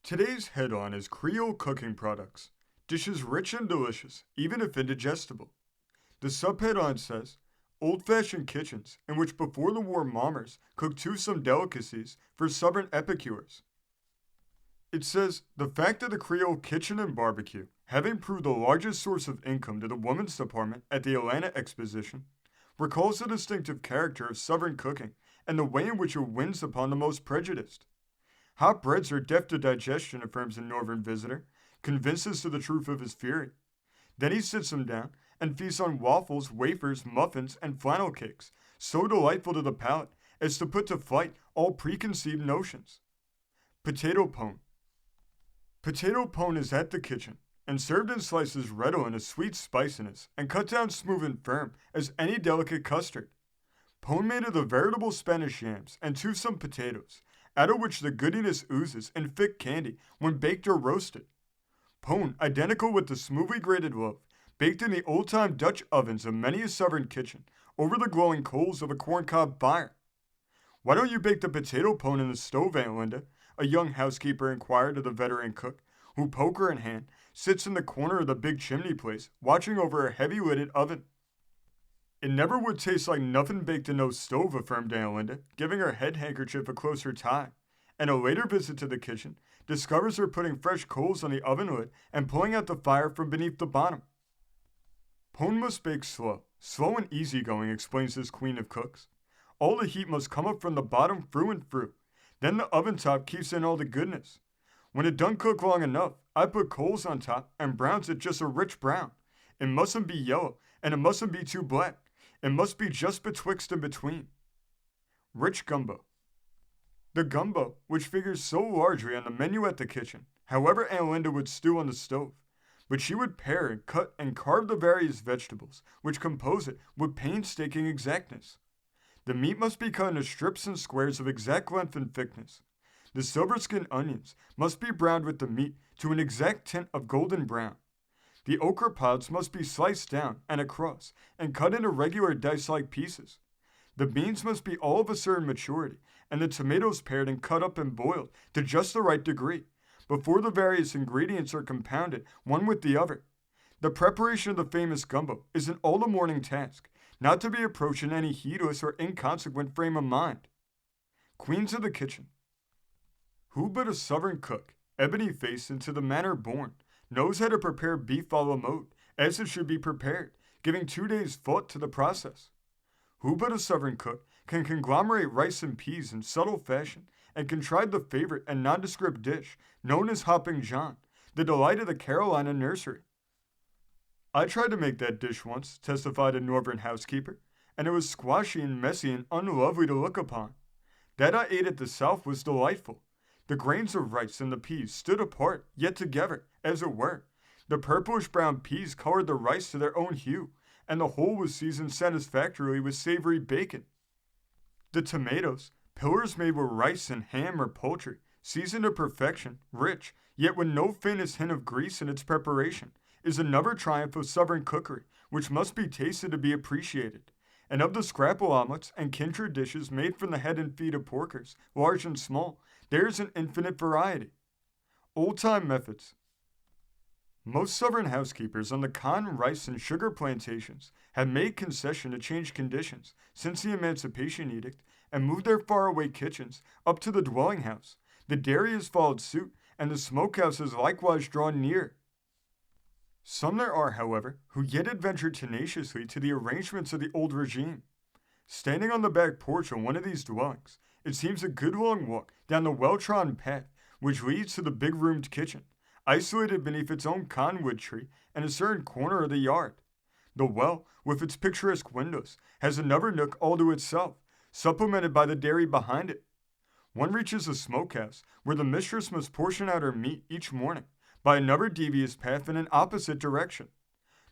Today's head-on is Creole cooking products. Dishes rich and delicious, even if indigestible. The subhead-on says, old-fashioned kitchens in which before the war mommers cooked toothsome delicacies for southern epicures. It says, the fact that the Creole kitchen and barbecue, having proved the largest source of income to the women's department at the Atlanta Exposition, recalls the distinctive character of southern cooking and the way in which it wins upon the most prejudiced. Hot breads are deft to digestion, affirms a northern visitor, convinced as to the truth of his theory. Then he sits him down and feasts on waffles, wafers, muffins, and flannel cakes, so delightful to the palate as to put to flight all preconceived notions. Potato pone. Potato pone is at the kitchen, and served in slices redolent of sweet spiciness, and cut down smooth and firm as any delicate custard. Pone made of the veritable Spanish yams and toothsome potatoes, out of which the goodiness oozes in thick candy when baked or roasted. Pone, identical with the smoothly grated loaf, baked in the old-time Dutch ovens of many a southern kitchen, over the glowing coals of a corncob fire. Why don't you bake the potato pone in the stove, Aunt Linda? A young housekeeper inquired of the veteran cook, who, poker in hand, sits in the corner of the big chimney place, watching over a heavy-lidded oven. It never would taste like nothing baked in no stove, affirmed Aunt Linda, giving her head handkerchief a closer tie. And a later visit to the kitchen discovers her putting fresh coals on the oven lid and pulling out the fire from beneath the bottom. Pone must bake slow and easygoing, explains this queen of cooks. All the heat must come up from the bottom through and through. Then the oven top keeps in all the goodness. When it done cook long enough, I put coals on top and browns it just a rich brown. It mustn't be yellow, and it mustn't be too black. It must be just betwixt and between. Rich gumbo. The gumbo, which figures so largely on the menu at the kitchen, however Aunt Linda would stew on the stove, but she would pare and cut and carve the various vegetables which compose it with painstaking exactness. The meat must be cut into strips and squares of exact length and thickness. The silver-skinned onions must be browned with the meat to an exact tint of golden brown. The okra pods must be sliced down and across and cut into regular dice-like pieces. The beans must be all of a certain maturity, and the tomatoes pared and cut up and boiled to just the right degree, before the various ingredients are compounded one with the other. The preparation of the famous gumbo is an all-the-morning task, not to be approached in any heedless or inconsequent frame of mind. Queens of the kitchen. Who but a southern cook, ebony-faced and to the manner born, knows how to prepare beef a la mode, as it should be prepared, giving 2 days' thought to the process? Who but a southern cook can conglomerate rice and peas in subtle fashion and contrive the favorite and nondescript dish known as Hopping John, the delight of the Carolina nursery? I tried to make that dish once, testified a northern housekeeper, and it was squashy and messy and unlovely to look upon. That I ate at the South was delightful. The grains of rice and the peas stood apart, yet together, as it were. The purplish-brown peas colored the rice to their own hue, and the whole was seasoned satisfactorily with savory bacon. The tomatoes, pillars made with rice and ham or poultry, seasoned to perfection, rich, yet with no faintest hint of grease in its preparation, is another triumph of southern cookery, which must be tasted to be appreciated. And of the scrapple omelets and kindred dishes made from the head and feet of porkers, large and small, there is an infinite variety. Old-time methods. Most southern housekeepers on the cotton, rice, and sugar plantations have made concession to change conditions since the Emancipation Edict and moved their faraway kitchens up to the dwelling house. The dairy has followed suit, and the smokehouse has likewise drawn near. Some there are, however, who yet adventure tenaciously to the arrangements of the old regime. Standing on the back porch of one of these dwellings, it seems a good long walk down the well-trodden path which leads to the big-roomed kitchen, isolated beneath its own cottonwood tree in a certain corner of the yard. The well, with its picturesque windows, has another nook all to itself, supplemented by the dairy behind it. One reaches the smokehouse, where the mistress must portion out her meat each morning, by another devious path in an opposite direction.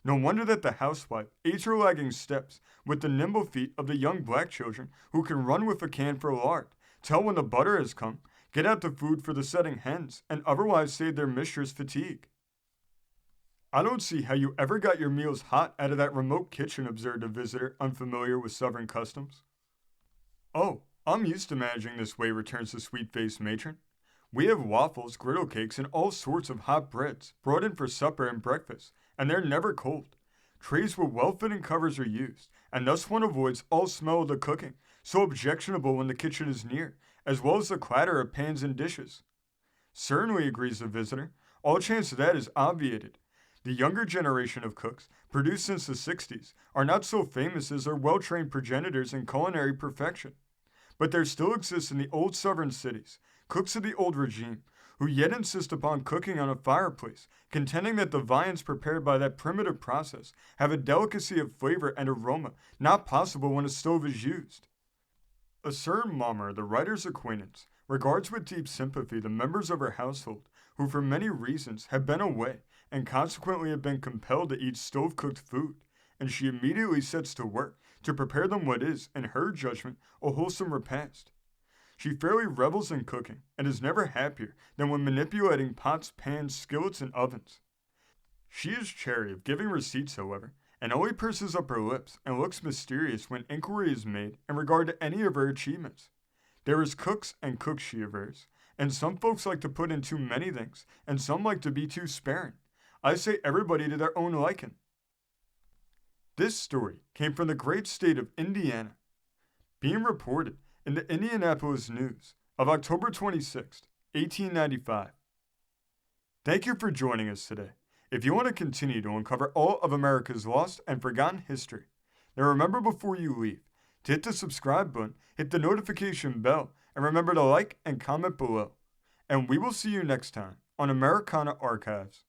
No wonder that the housewife aids her lagging steps with the nimble feet of the young black children who can run with a can for lard, tell when the butter has come, get out the food for the setting hens, and otherwise save their mistress fatigue. I don't see how you ever got your meals hot out of that remote kitchen, observed a visitor unfamiliar with southern customs. Oh, I'm used to managing this way, returns the sweet-faced matron. We have waffles, griddle cakes, and all sorts of hot breads brought in for supper and breakfast, and they're never cold. Trays with well-fitting covers are used, and thus one avoids all smell of the cooking, so objectionable when the kitchen is near, as well as the clatter of pans and dishes. Certainly, agrees the visitor, all chance of that is obviated. The younger generation of cooks, produced since the 60s, are not so famous as their well-trained progenitors in culinary perfection. But there still exists in the old southern cities cooks of the old regime who yet insist upon cooking on a fireplace, contending that the viands prepared by that primitive process have a delicacy of flavor and aroma not possible when a stove is used. A certain Mommer, the writer's acquaintance, regards with deep sympathy the members of her household who for many reasons have been away and consequently have been compelled to eat stove-cooked food, and she immediately sets to work to prepare them what is, in her judgment, a wholesome repast. She fairly revels in cooking and is never happier than when manipulating pots, pans, skillets, and ovens. She is chary of giving receipts, however, and only purses up her lips and looks mysterious when inquiry is made in regard to any of her achievements. There is cooks and cooks, she avers, and some folks like to put in too many things, and some like to be too sparing. I say everybody to their own liking. This story came from the great state of Indiana, being reported in the Indianapolis News of October 26, 1895. Thank you for joining us today. If you want to continue to uncover all of America's lost and forgotten history, then remember before you leave to hit the subscribe button, hit the notification bell, and remember to like and comment below. And we will see you next time on Americana Archives.